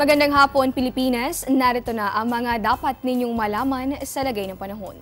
Magandang hapon, Pilipinas. Narito na ang mga dapat ninyong malaman sa lagay ng panahon.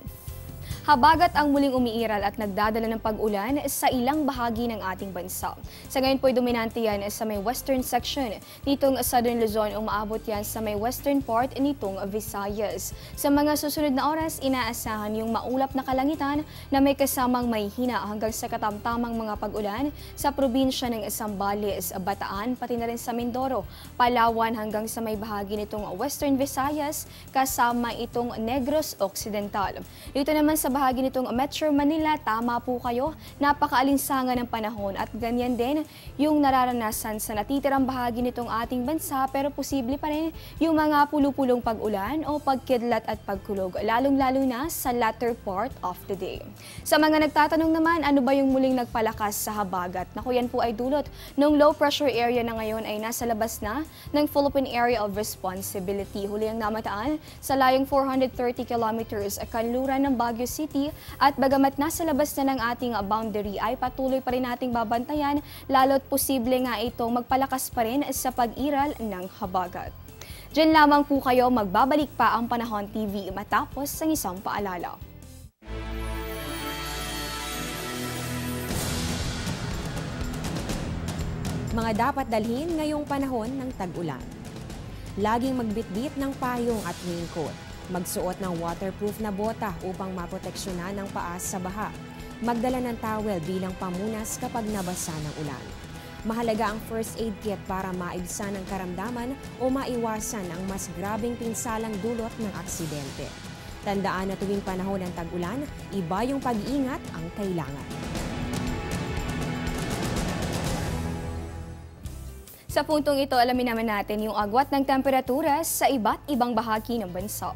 Habagat ang muling umiiral at nagdadala ng pag-ulan sa ilang bahagi ng ating bansa. Sa ngayon po'y dominante yan sa may western section nitong Southern Luzon, umaabot yan sa may western part nitong Visayas. Sa mga susunod na oras, inaasahan yung maulap na kalangitan na may kasamang may hina hanggang sa katamtamang mga pag-ulan sa probinsya ng Zambales, Bataan, pati na rin sa Mindoro, Palawan hanggang sa may bahagi nitong western Visayas kasama itong Negros Occidental. Dito naman sa bahagi nitong Metro Manila, tama po kayo, napakaalinsangan ng panahon at ganyan din yung nararanasan sa natitirang bahagi nitong ating bansa, pero posible pa rin yung mga pulupulong pag-ulan o pagkidlat at pagkulog, lalong-lalo na sa latter part of the day. Sa mga nagtatanong naman, ano ba yung muling nagpalakas sa habagat? Naku, yan po ay dulot ng low pressure area na ngayon ay nasa labas na ng Philippine Area of Responsibility. Huli ang namataan sa layong 430 kilometers kanluran ng Baguio City, at bagamat nasa labas na ng ating boundary ay patuloy pa rin nating babantayan, lalo't posible nga itong magpalakas pa rin sa pag-iral ng habagat. Diyan lamang po kayo, magbabalik pa ang Panahon TV matapos ang isang paalala. Mga dapat dalhin ngayong panahon ng tag-ulan. Laging magbitbit ng payong at raincoat. Magsuot ng waterproof na bota upang maproteksyonan ang paa sa baha. Magdala ng towel bilang pamunas kapag nabasa ng ulan. Mahalaga ang first aid kit para maibsan ang karamdaman o maiwasan ang mas grabeng pinsalang dulot ng aksidente. Tandaan na tuwing panahon ng tag-ulan, iba yung pag-iingat ang kailangan. Sa puntong ito, alamin naman natin yung agwat ng temperatura sa iba't ibang bahagi ng bansa.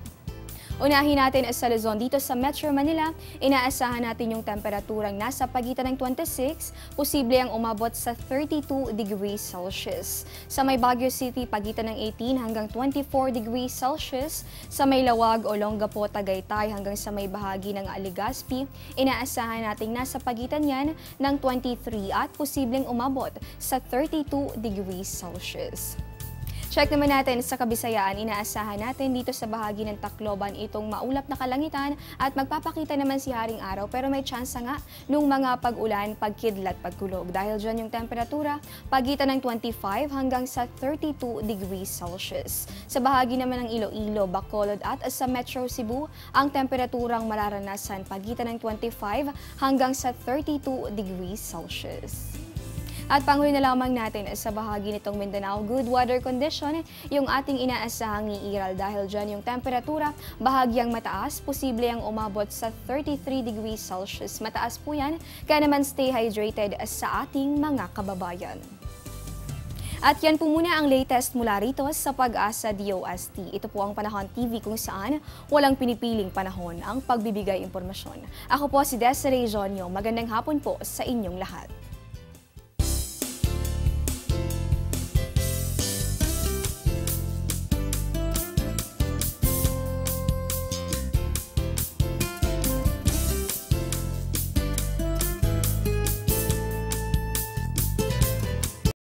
Unahin natin sa Luzon. Dito sa Metro Manila, inaasahan natin yung temperaturang nasa pagitan ng 26, posible ang umabot sa 32 degrees Celsius. Sa may Baguio City, pagitan ng 18 hanggang 24 degrees Celsius. Sa may Lawag, Olongapo, Tagaytay hanggang sa may bahagi ng Legazpi, inaasahan natin nasa pagitan yan ng 23 at posibleng umabot sa 32 degrees Celsius. Check naman natin sa Kabisayaan, inaasahan natin dito sa bahagi ng Tacloban itong maulap na kalangitan at magpapakita naman si Haring Araw, pero may tsansa nga nung mga pag-ulan, pagkidlat, pagkulog. Dahil dyan yung temperatura pagitan ng 25 hanggang sa 32 degrees Celsius. Sa bahagi naman ng Iloilo, Bacolod at sa Metro Cebu, ang temperaturang mararanasan pagitan ng 25 hanggang sa 32 degrees Celsius. At panghuli na lamang natin sa bahagi nitong Mindanao, good weather condition yung ating inaasahang iiral dahil dyan yung temperatura bahagyang mataas, posible ang umabot sa 33 degrees Celsius. Mataas po yan, kaya naman stay hydrated sa ating mga kababayan. At yan po muna ang latest mula rito sa Pag-asa DOST. Ito po ang Panahon TV kung saan walang pinipiling panahon ang pagbibigay impormasyon. Ako po si Desiree Jonio. Magandang hapon po sa inyong lahat.